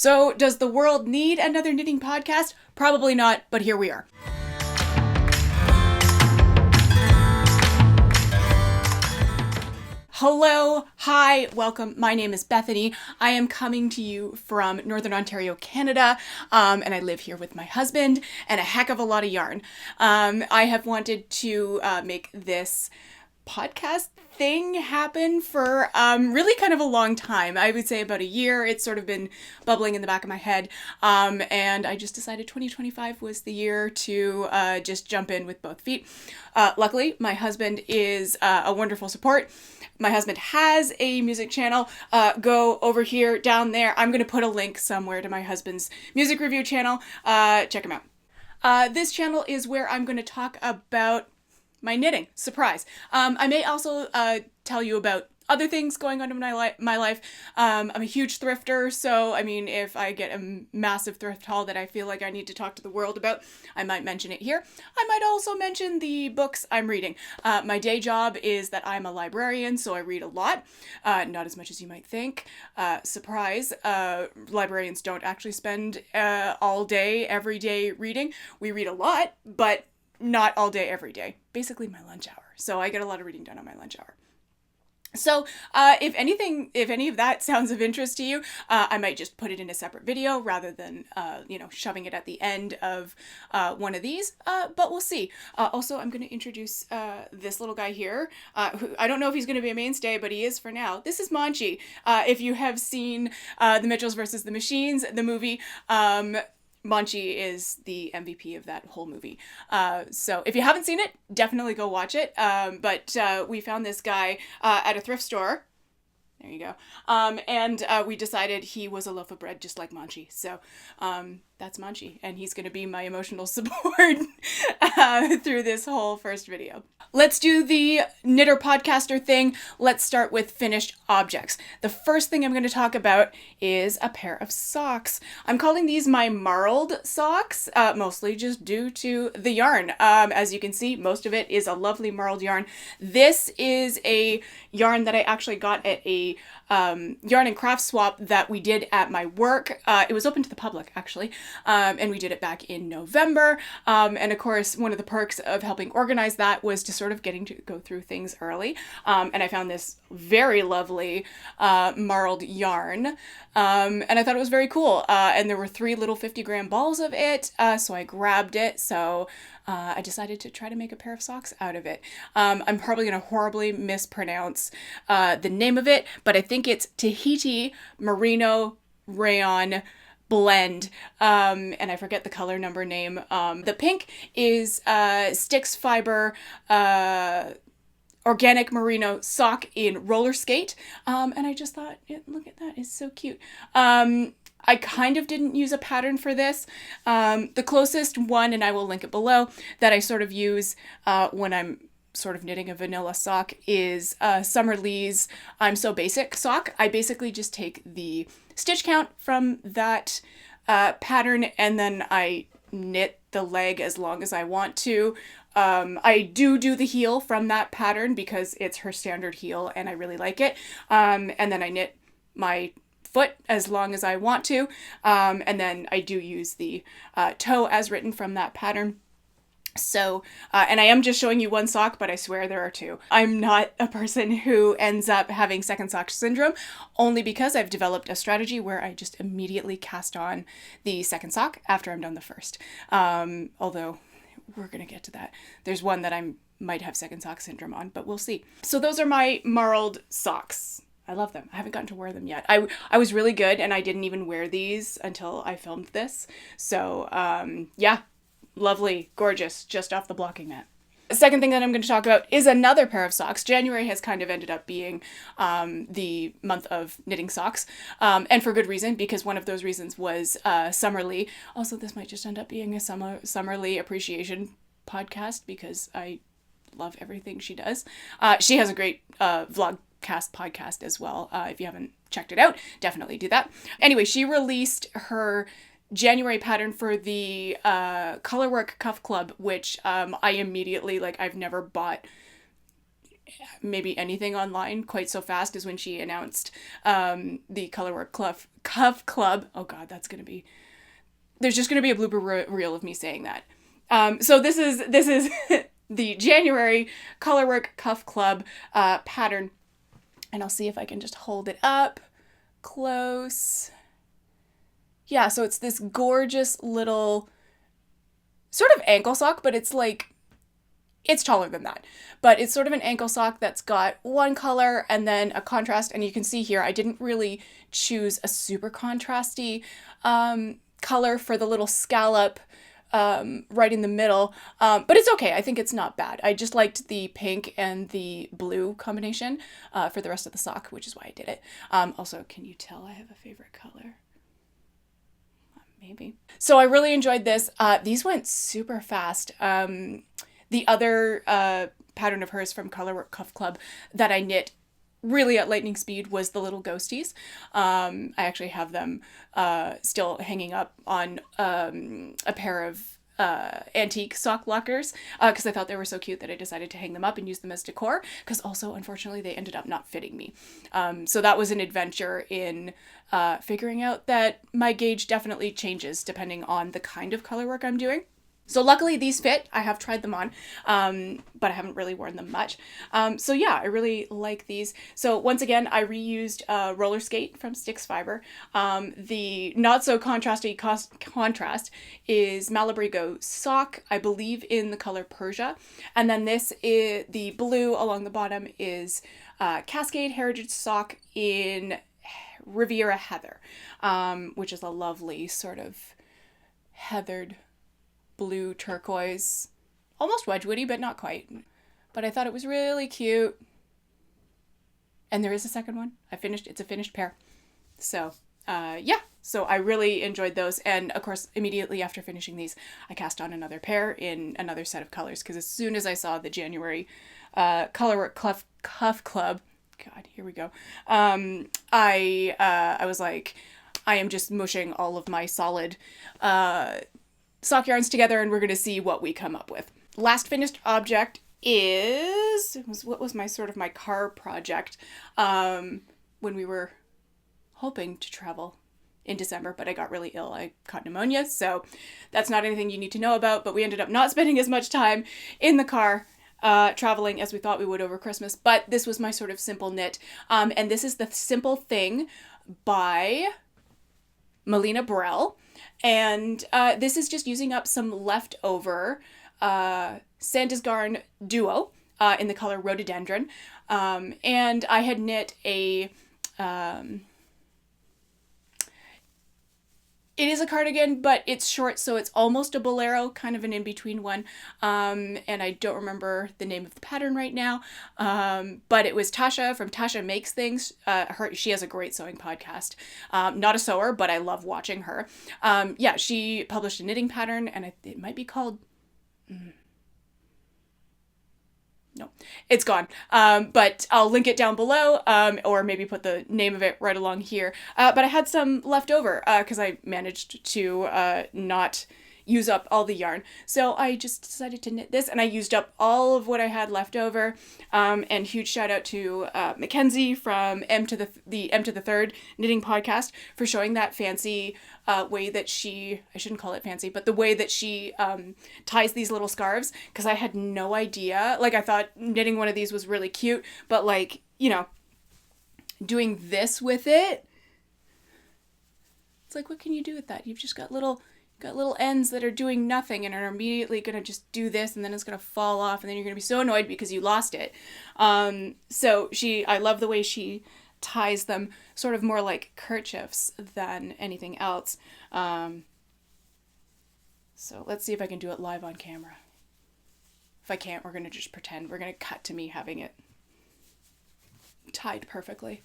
So, does the world need another knitting podcast? Probably not, but here we are. Hello, hi, welcome. My name is Bethany. I am coming to you from Northern Ontario, Canada, and I live here with my husband and a heck of a lot of yarn. I have wanted to make this podcast thing happen for really kind of a long time. I would say about a year. It's sort of been bubbling in the back of my head. And I just decided 2025 was the year to just jump in with both feet. Luckily, my husband is a wonderful support. My husband has a music channel. Go over here, down there. I'm going to put a link somewhere to my husband's music review channel. Check him out. This channel is where I'm going to talk about my knitting. Surprise. I may also tell you about other things going on in my life. I'm a huge thrifter, so I mean, if I get a massive thrift haul that I feel like I need to talk to the world about, I might mention it here. I might also mention the books I'm reading. My day job is that I'm a librarian, so I read a lot. Not as much as you might think. Surprise, librarians don't actually spend all day, every day reading. We read a lot, but not all day, every day. Basically my lunch hour. So I get a lot of reading done on my lunch hour. So if any of that sounds of interest to you, I might just put it in a separate video rather than, shoving it at the end of one of these, but we'll see. Also, I'm going to introduce this little guy here, who I don't know if he's going to be a mainstay, but he is for now. This is Monchi. If you have seen The Mitchells versus the Machines, the movie, Monchi is the MVP of that whole movie. So if you haven't seen it, definitely go watch it. But we found this guy at a thrift store. There you go. And we decided he was a loaf of bread just like Monchi. So that's Monchi. And he's going to be my emotional support through this whole first video. Let's do the knitter podcaster thing. Let's start with finished objects. The first thing I'm going to talk about is a pair of socks. I'm calling these my marled socks, mostly just due to the yarn. As you can see, most of it is a lovely marled yarn. This is a yarn that I actually got at a yarn and craft swap that we did at my work. It was open to the public, actually, and we did it back in November. And of course, one of the perks of helping organize that was to sort of getting to go through things early. And I found this very lovely marled yarn, and I thought it was very cool. And there were 3 little 50-gram balls of it, so I grabbed it. So I decided to try to make a pair of socks out of it. I'm probably going to horribly mispronounce the name of it, but I think it's Tahiti Merino Rayon blend, and I forget the color number name. The pink is Stix Fibre organic merino sock in roller skate, and I just thought, look at that, it's so cute. I kind of didn't use a pattern for this. The closest one, and I will link it below, that I sort of use when I'm sort of knitting a vanilla sock is Summer Lee's I'm So Basic sock. I basically just take the stitch count from that pattern, and then I knit the leg as long as I want to. I do the heel from that pattern because it's her standard heel and I really like it. And then I knit my foot as long as I want to. And then I do use the toe as written from that pattern. So, and I am just showing you one sock, but I swear there are 2. I'm not a person who ends up having second sock syndrome, only because I've developed a strategy where I just immediately cast on the second sock after I'm done the first. Although we're going to get to that. There's one that I might have second sock syndrome on, but we'll see. So those are my marled socks. I love them. I haven't gotten to wear them yet. I was really good, and I didn't even wear these until I filmed this. So, yeah. Lovely, gorgeous, just off the blocking mat. The second thing that I'm going to talk about is another pair of socks. January has kind of ended up being the month of knitting socks, and for good reason, because one of those reasons was Summer Lee. Also, this might just end up being a Summer Lee appreciation podcast because I love everything she does. She has a great vlogcast podcast as well. If you haven't checked it out, definitely do that. Anyway, she released her January pattern for the Colorwork Cuff Club, which I immediately, I've never bought maybe anything online quite so fast as when she announced the Colorwork Cuff Club. Oh God, there's just gonna be a blooper reel of me saying that. So this is the January Colorwork Cuff Club pattern, and I'll see if I can just hold it up close. Yeah, so it's this gorgeous little sort of ankle sock, but it's taller than that. But it's sort of an ankle sock that's got one color and then a contrast. And you can see here, I didn't really choose a super contrasty color for the little scallop right in the middle. But it's okay. I think it's not bad. I just liked the pink and the blue combination for the rest of the sock, which is why I did it. Also, can you tell I have a favorite color? Maybe. So I really enjoyed this. These went super fast. The other pattern of hers from Colorwork Cuff Club that I knit really at lightning speed was the little ghosties. I actually have them still hanging up on a pair of antique sock lockers because I thought they were so cute that I decided to hang them up and use them as decor, because also unfortunately they ended up not fitting me. So that was an adventure in figuring out that my gauge definitely changes depending on the kind of color work I'm doing. So luckily these fit. I have tried them on, but I haven't really worn them much. So yeah, I really like these. So once again, I reused roller skate from Stix Fibre. The not so contrasty contrast is Malabrigo sock, I believe in the color Persia. And then this is the blue along the bottom is Cascade Heritage sock in Riviera Heather, which is a lovely sort of heathered blue turquoise, almost Wedgwoody, but not quite. But I thought it was really cute. And there is a second one. It's a finished pair. So, yeah. So I really enjoyed those. And of course, immediately after finishing these, I cast on another pair in another set of colors. Because as soon as I saw the January Colorwork Cuff Club, God, here we go. I was like, I am just mushing all of my solid sock yarns together, and we're going to see what we come up with. Last finished object was my car project when we were hoping to travel in December, but I got really ill. I caught pneumonia, so that's not anything you need to know about, but we ended up not spending as much time in the car traveling as we thought we would over Christmas. But this was my sort of simple knit, and this is the Simple Thing by Melina Burrell. And this is just using up some leftover Sandisgarn Duo in the color Rhododendron. And I had knit a... it is a cardigan, but it's short, so it's almost a bolero, kind of an in-between one. And I don't remember the name of the pattern right now. But it was Tasha from Tasha Makes Things. She has a great sewing podcast. Not a sewer, but I love watching her. Yeah, she published a knitting pattern, and it might be called... No, it's gone. But I'll link it down below, or maybe put the name of it right along here. But I had some left over because I managed to not use up all the yarn. So I just decided to knit this, and I used up all of what I had left over. And huge shout out to Mackenzie from the M to the Third Knitting Podcast for showing that fancy way that I shouldn't call it fancy, but the way that she ties these little scarves, because I had no idea. Like, I thought knitting one of these was really cute, but like, doing this with it, it's like, what can you do with that? You've just got little ends that are doing nothing and are immediately going to just do this, and then it's going to fall off, and then you're going to be so annoyed because you lost it. So I love the way she ties them sort of more like kerchiefs than anything else. So let's see if I can do it live on camera. If I can't, we're going to just pretend. We're going to cut to me having it tied perfectly.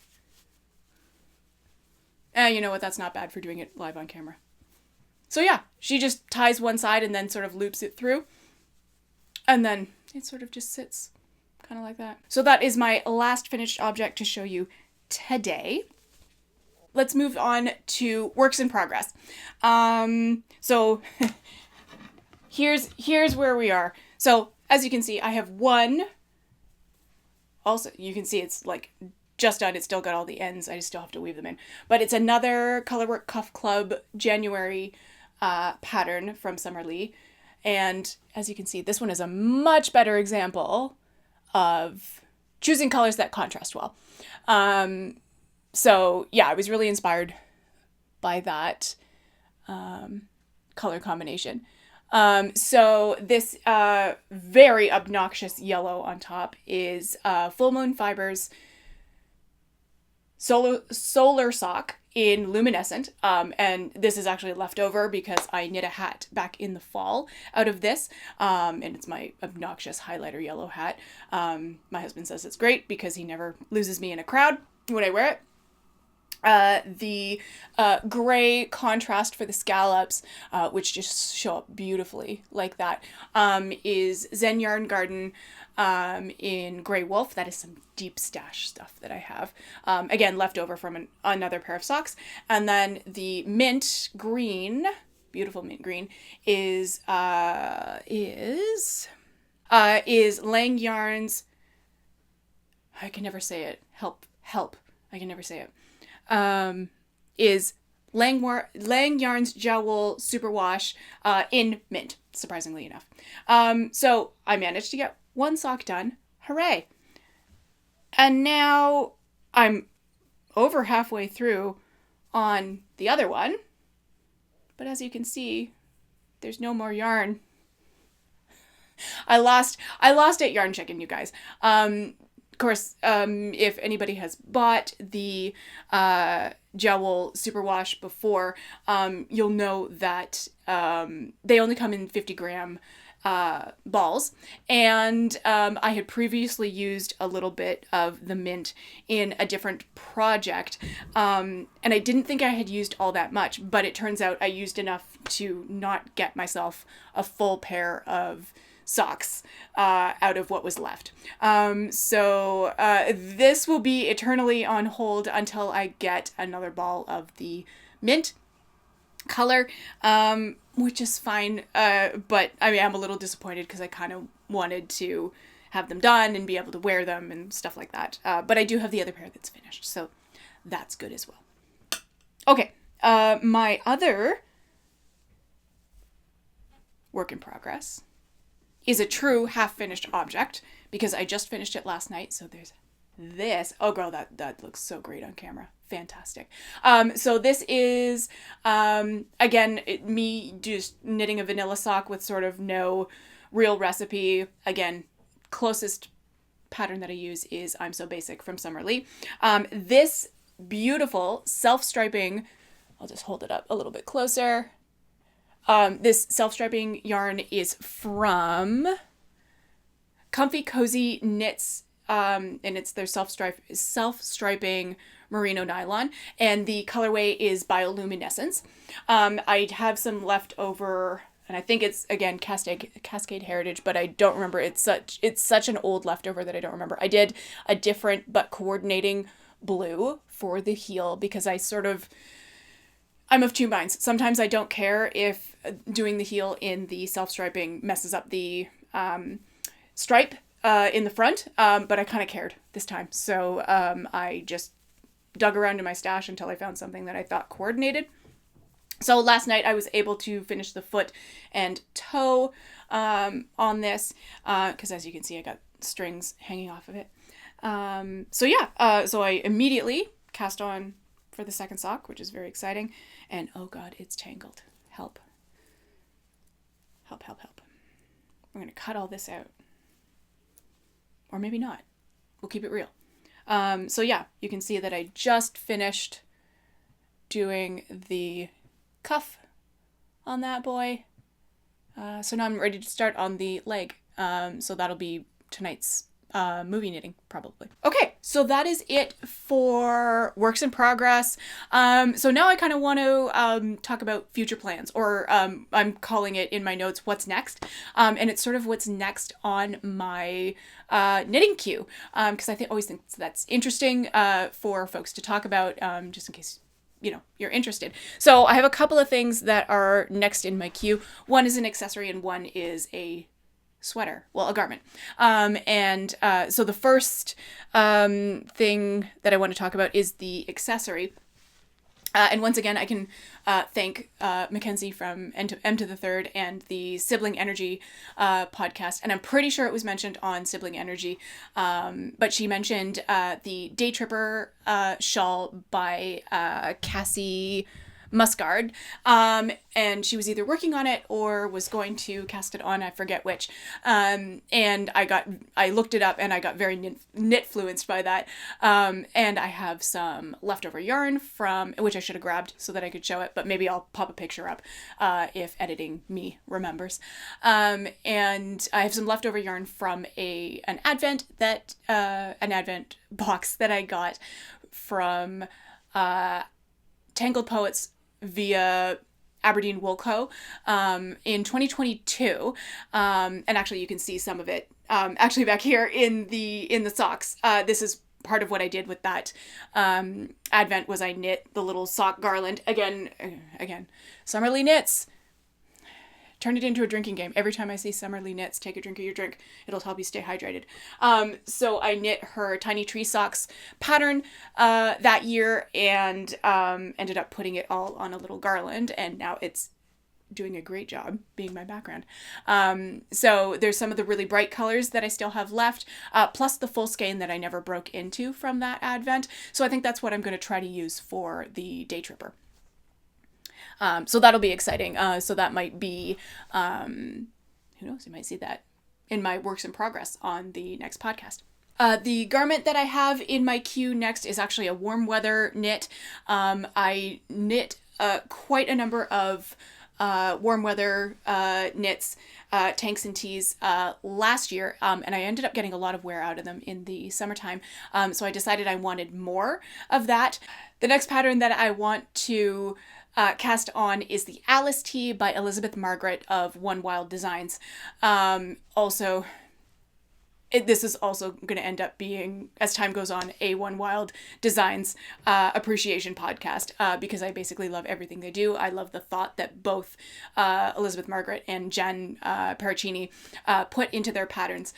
And you know what? That's not bad for doing it live on camera. So yeah, she just ties one side and then sort of loops it through. And then it sort of just sits kind of like that. So that is my last finished object to show you today. Let's move on to works in progress. So here's where we are. So as you can see, I have one also, you can see it's like just done. It's still got all the ends. I just still have to weave them in. But it's another Colorwork Cuff Club January pattern from Summer Lee. And as you can see, this one is a much better example of choosing colors that contrast well. So yeah, I was really inspired by that color combination. So this very obnoxious yellow on top is Full Moon Fibers Solar Sock in Luminescent. And this is actually leftover because I knit a hat back in the fall out of this. And it's my obnoxious highlighter yellow hat. My husband says it's great because he never loses me in a crowd when I wear it. The gray contrast for the scallops, which just show up beautifully like that, is Zen Yarn Garden in Grey Wolf. That is some deep stash stuff that I have. Again, left over from another pair of socks. And then the mint green, beautiful mint green, is Lang Yarns. I can never say it. Help. I can never say it. Is Lang Yarns Jowl Superwash in mint, surprisingly enough. So I managed to get one sock done. Hooray! And now I'm over halfway through on the other one. But as you can see, there's no more yarn. I lost at Yarn Chicken, you guys. Of course, if anybody has bought the Jowl Superwash before, you'll know that they only come in 50-gram balls. And I had previously used a little bit of the mint in a different project. And I didn't think I had used all that much, but it turns out I used enough to not get myself a full pair of socks out of what was left. So this will be eternally on hold until I get another ball of the mint color, which is fine. But I mean, I'm a little disappointed because I kind of wanted to have them done and be able to wear them and stuff like that. But I do have the other pair that's finished, so that's good as well. Okay, my other work in progress is a true half-finished object because I just finished it last night. So there's this. Oh, girl, that looks so great on camera. Fantastic. So this is, again, me just knitting a vanilla sock with sort of no real recipe. Again, closest pattern that I use is I'm So Basic from Summer Lee. This beautiful self-striping, I'll just hold it up a little bit closer. This self-striping yarn is from Comfy Cozy Knits, and it's their self-striping merino nylon, and the colorway is Bioluminescence. I have some left over, and I think it's, again, Cascade Heritage, but I don't remember. It's such an old leftover that I don't remember. I did a different but coordinating blue for the heel because I'm of two minds. Sometimes I don't care if doing the heel in the self-striping messes up the stripe in the front, but I kind of cared this time. So I just dug around in my stash until I found something that I thought coordinated. So last night I was able to finish the foot and toe on this because as you can see I got strings hanging off of it. So I immediately cast on for the second sock, which is very exciting. And oh god, it's tangled. Help. Help. We're going to cut all this out. Or maybe not. We'll keep it real. So yeah, you can see that I just finished doing the cuff on that boy. So now I'm ready to start on the leg. So that'll be tonight's movie knitting, probably. Okay, so that is it for works in progress. So now I kind of want to talk about future plans, or I'm calling it in my notes, what's next? And it's sort of what's next on my knitting queue, because I always think that's interesting for folks to talk about, just in case you're interested. So I have a couple of things that are next in my queue. One is an accessory and one is a sweater, well, a garment. So the first thing that I want to talk about is the accessory. And once again, I can thank Mackenzie from M to the Third and the Sibling Energy podcast. And I'm pretty sure it was mentioned on Sibling Energy. But she mentioned the Day Tripper shawl by Cassie Muscard. And she was either working on it or was going to cast it on, I forget which. And I looked it up and I got very knit-fluenced by that. And I have some leftover yarn from, which I should have grabbed so that I could show it, but maybe I'll pop a picture up if editing me remembers. And I have some leftover yarn from an advent box that I got from Tangled Poets via Aberdeen Wool Co. In 2022, and actually you can see some of it actually back here in the socks. This is part of what I did with that advent was I knit the little sock garland again. Summerly Knits. Turn it into a drinking game. Every time I see Summerly Knits, take a drink of your drink. It'll help you stay hydrated. So I knit her Tiny Tree Socks pattern that year and ended up putting it all on a little garland. And now it's doing a great job being my background. So there's some of the really bright colors that I still have left, plus the full skein that I never broke into from that advent. So I think that's what I'm going to try to use for the Day Tripper. So that'll be exciting. So that might be, who knows, you might see that in my works in progress on the next podcast. The garment that I have in my queue next is actually a warm weather knit. I knit quite a number of warm weather knits, tanks and tees last year, and I ended up getting a lot of wear out of them in the summertime. So I decided I wanted more of that. The next pattern that I want to cast on is the Alice Tee by Elizabeth Margaret of One Wild Designs. This is also going to end up being, as time goes on, a One Wild Designs appreciation podcast because I basically love everything they do. I love the thought that both Elizabeth Margaret and Jen Paracchini put into their patterns.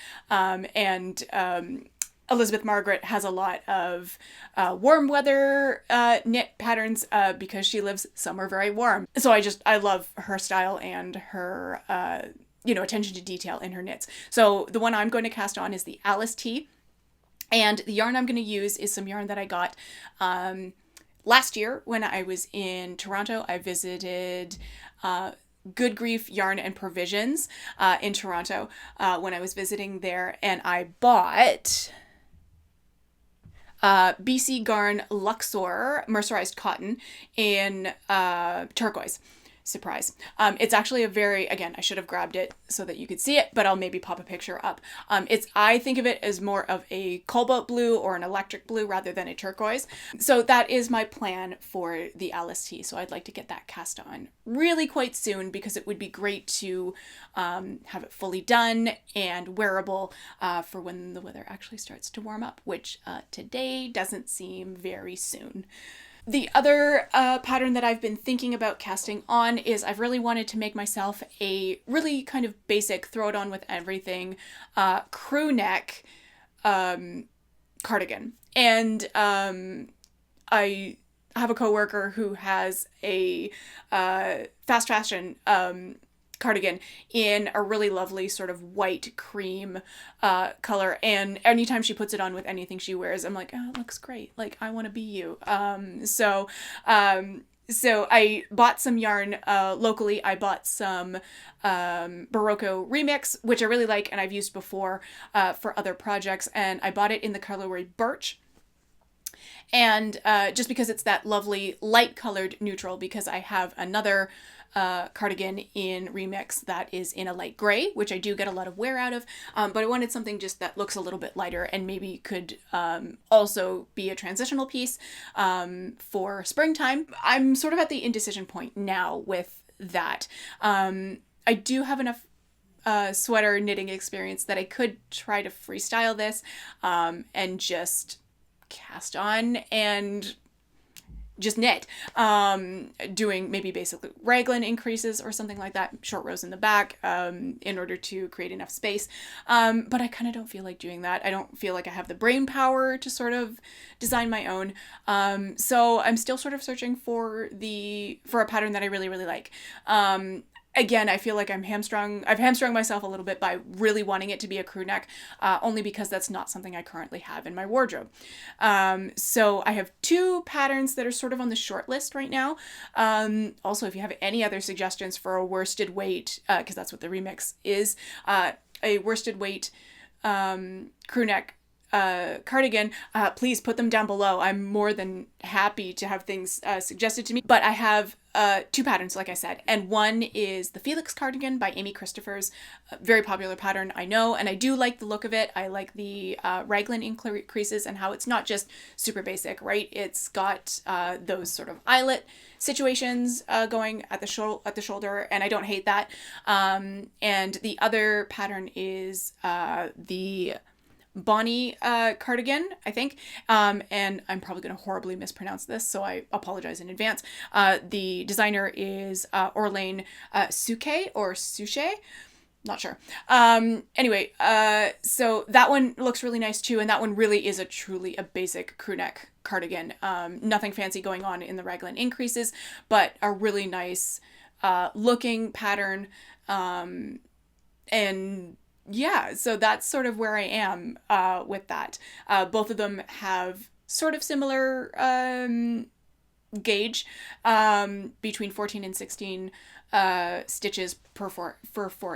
Elizabeth Margaret has a lot of warm weather knit patterns because she lives somewhere very warm. So I love her style and her attention to detail in her knits. So the one I'm going to cast on is the Alice Tee. And the yarn I'm going to use is some yarn that I got last year when I was in Toronto. I visited Good Grief Yarn and Provisions in Toronto when I was visiting there. And I bought BC Garn Luxor mercerized cotton in turquoise. Surprise. It's actually I should have grabbed it so that you could see it, but I'll maybe pop a picture up. I think of it as more of a cobalt blue or an electric blue rather than a turquoise. So that is my plan for the Alice Tee. So I'd like to get that cast on really quite soon because it would be great to have it fully done and wearable for when the weather actually starts to warm up, which today doesn't seem very soon. The other pattern that I've been thinking about casting on is I've really wanted to make myself a really kind of basic, throw it on with everything, crew neck cardigan. And I have a coworker who has a fast fashion cardigan in a really lovely sort of white cream color, and anytime she puts it on with anything she wears, I'm like, oh, it looks great, like I want to be you. So I bought some yarn locally. I bought some Barocco Remix, which I really like and I've used before for other projects, and I bought it in the colorway Birch. And just because it's that lovely light colored neutral, because I have another cardigan in Remix that is in a light gray, which I do get a lot of wear out of, but I wanted something just that looks a little bit lighter and maybe could also be a transitional piece for springtime. I'm sort of at the indecision point now with that. I do have enough sweater knitting experience that I could try to freestyle this and just cast on and just knit, doing maybe basically raglan increases or something like that, short rows in the back, in order to create enough space. But I kind of don't feel like doing that. I don't feel like I have the brain power to sort of design my own. So I'm still sort of searching for a pattern that I really, really like. Again, I feel like I've hamstrung myself a little bit by really wanting it to be a crew neck, only because that's not something I currently have in my wardrobe. So I have 2 patterns that are sort of on the short list right now. Also, if you have any other suggestions for a worsted weight, because that's what the remix is, a worsted weight crew neck cardigan, please put them down below. I'm more than happy to have things suggested to me. But I have 2 patterns, like I said, and one is the Felix cardigan by Amy Christopher's, very popular pattern, I know, and I do like the look of it. I like the raglan increases and how it's not just super basic, right? It's got those sort of eyelet situations going at the shoulder, and I don't hate that. And the other pattern is the Bonnie cardigan, I think, and I'm probably going to horribly mispronounce this, so I apologize in advance. The designer is Orlane Suke or Suche, not sure. Anyway, so that one looks really nice too, and that one really is truly a basic crew neck cardigan. Nothing fancy going on in the raglan increases, but a really nice looking pattern, and yeah, so that's sort of where I am with that. Both of them have sort of similar gauge, between 14 and 16 stitches per 4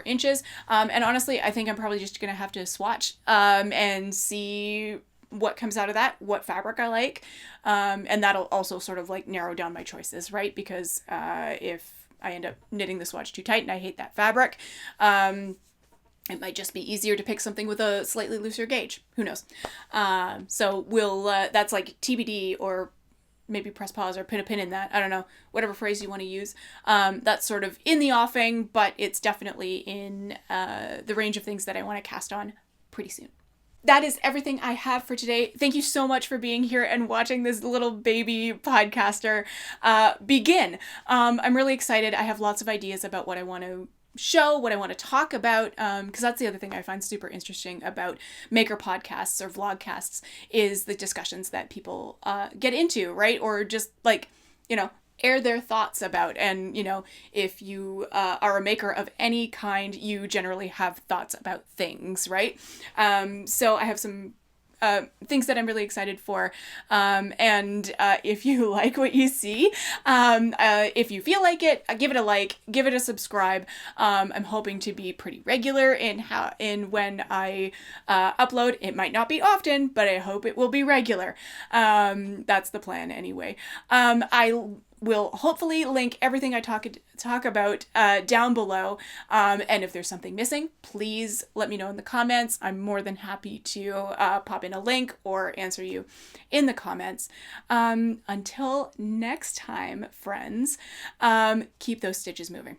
inches. And honestly, I think I'm probably just going to have to swatch and see what comes out of that, what fabric I like. And that'll also sort of like narrow down my choices, right? Because if I end up knitting the swatch too tight and I hate that fabric, it might just be easier to pick something with a slightly looser gauge. Who knows? So we'll, that's like TBD, or maybe press pause or put a pin in that. I don't know, whatever phrase you want to use. That's sort of in the offing, but it's definitely in the range of things that I want to cast on pretty soon. That is everything I have for today. Thank you so much for being here and watching this little baby podcaster begin. I'm really excited. I have lots of ideas about what I want to show, what I want to talk about, because that's the other thing I find super interesting about maker podcasts or vlogcasts is the discussions that people get into, right? Or just like, air their thoughts about. And, if you are a maker of any kind, you generally have thoughts about things, right? So I have some things that I'm really excited for. And if you like what you see, if you feel like it, give it a like, give it a subscribe. I'm hoping to be pretty regular in when I upload. It might not be often, but I hope it will be regular. That's the plan anyway. I will hopefully link everything I talk about down below. And if there's something missing, please let me know in the comments. I'm more than happy to pop in a link or answer you in the comments. Until next time, friends, keep those stitches moving.